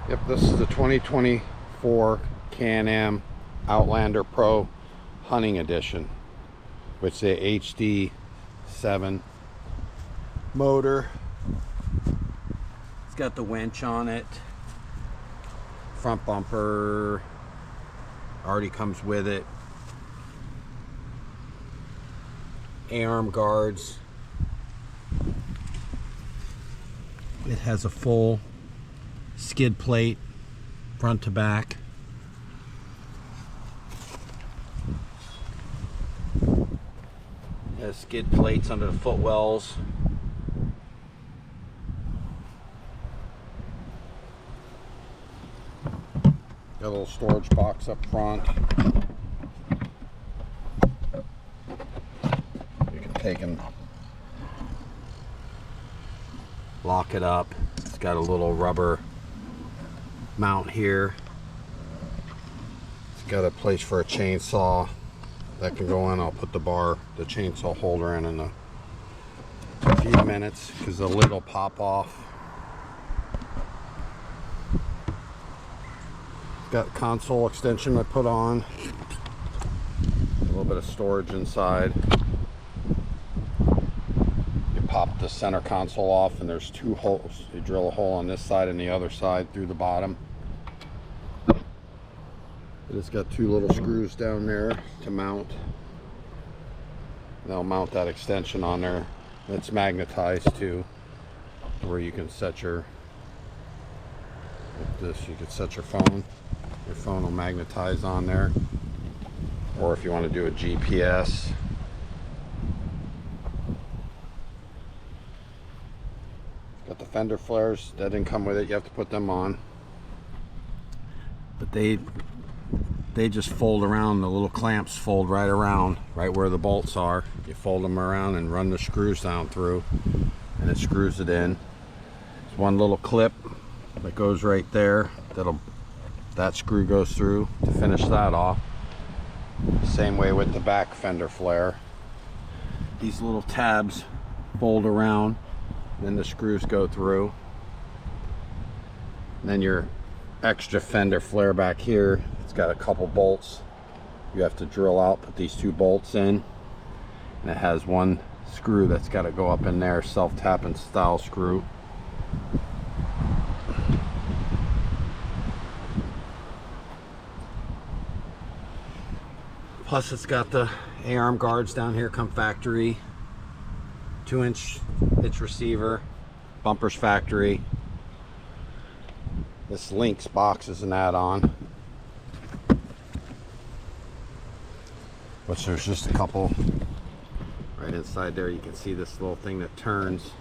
Yep, this is the 2024 Can-Am Outlander Pro Hunting Edition, which is a HD7 motor. It's got the winch on it. Front bumper already comes with it. A-arm guards. It has a full skid plate front to back. It has skid plates under the footwells. Got a little storage box up front. You can take and lock it up. It's got a little rubber mount here. It's got a place for a chainsaw that can go in. I'll put the chainsaw holder in a few minutes because the lid will pop off. It's got console extension I put on. A little bit of storage inside. You pop the center console off and there's two holes. You drill a hole on this side and the other side through the bottom. It's got two little screws down there to mount. They'll mount that extension on there. It's magnetized too, where you can set your, like this, you can set your phone. Your phone will magnetize on there. Or if you want to do a GPS. Got the fender flares, that didn't come with it, you have to put them on. But they just fold around, the little clamps fold right around, right where the bolts are. You fold them around and run the screws down through, and it screws it in. There's one little clip that goes right there, that screw goes through to finish that off. Same way with the back fender flare. These little tabs fold around, then the screws go through. And then your extra fender flare back here, it's got a couple bolts you have to drill out, put these two bolts in, and it has one screw that's got to go up in there, self-tapping style screw. Plus it's got the A-arm guards down here, come factory. 2-inch hitch receiver, bumpers factory. This Lynx box is an add-on, which there's just a couple right inside there. You can see this little thing that turns,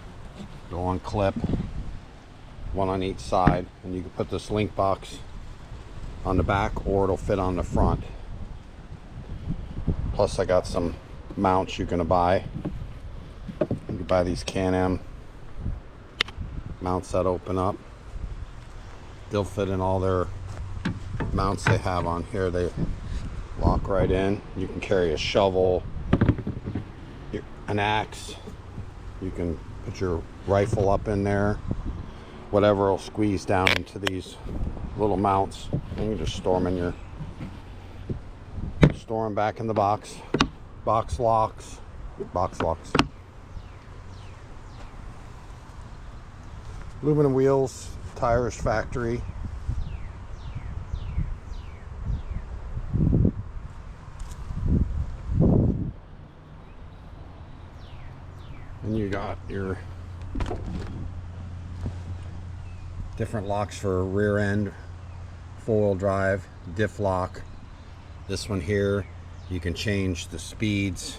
the one clip, one on each side, and you can put this link box on the back or it'll fit on the front. Plus I got some mounts you can buy. You can buy these Can-Am mounts that open up. They'll fit in all their mounts they have on here. They lock right in. You can carry a shovel, an axe. You can put your rifle up in there. Whatever will squeeze down into these little mounts. And you just store them back in the box. Box locks. Aluminum wheels. Tires factory. And you got your different locks for rear end, four-wheel drive, diff lock. This one here, you can change the speeds.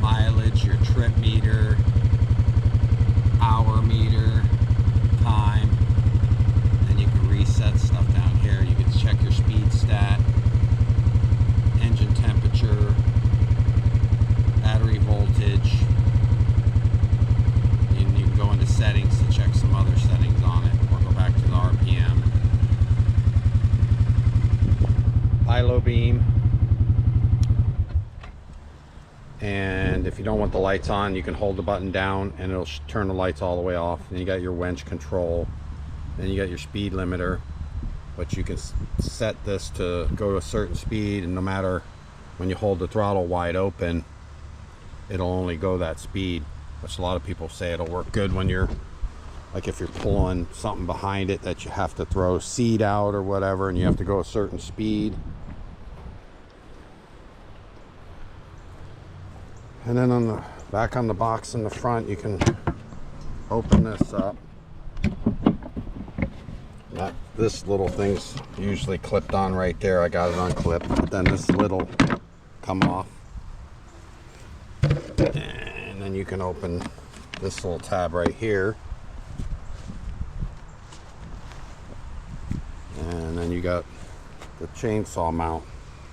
Mileage, high-low beam. And if you don't want the lights on, you can hold the button down and it'll turn the lights all the way off. And you got your winch control. Then you got your speed limiter, but you can set this to go to a certain speed, and no matter when you hold the throttle wide open, it'll only go that speed. Which a lot of people say it'll work good when you're, like if you're pulling something behind it that you have to throw seed out or whatever, and you have to go a certain speed. And then on the back on the box in the front, you can open this up. This little thing's usually clipped on right there. I got it unclipped, but then this little come off. And then you can open this little tab right here. And then you got the chainsaw mount.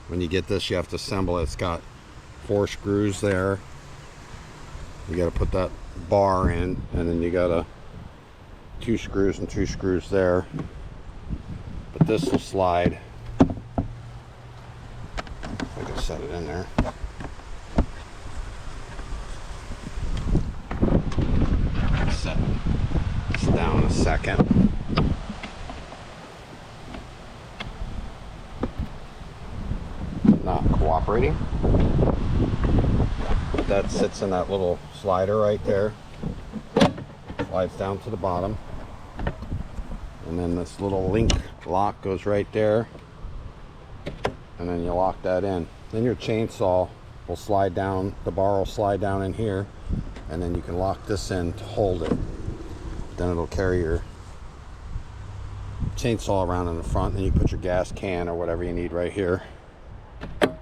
When you get this, you have to assemble it. It's got 4 screws there. You got to put that bar in, and then you got 2 screws and 2 screws there. But this will slide. I can set it in there. Set this down a second. Not cooperating. That sits in that little slider right there. Slides down to the bottom. And then this little link lock goes right there. And then you lock that in. Then your chainsaw will slide down, the bar will slide down in here. And then you can lock this in to hold it. Then it'll carry your chainsaw around in the front. And you put your gas can or whatever you need right here. And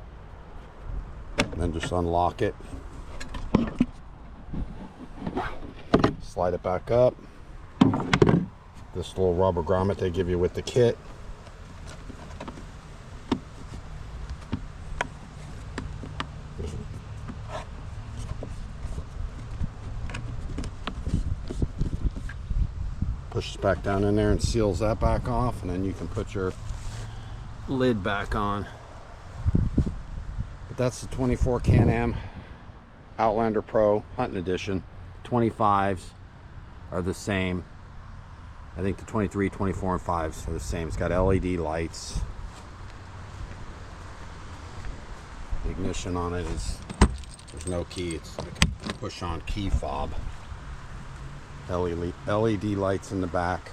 then just unlock it. Slide it back up. This little rubber grommet they give you with the kit. Pushes back down in there and seals that back off, and then you can put your lid back on. But that's the 24 Can-Am Outlander Pro Hunting Edition. 25s are the same. I think the 23, 24, and 5s are the same. It's got LED lights. The ignition on it is, there's no key. It's like a push-on key fob. LED lights in the back.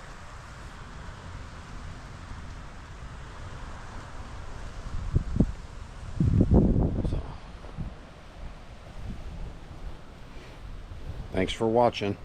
So, thanks for watching.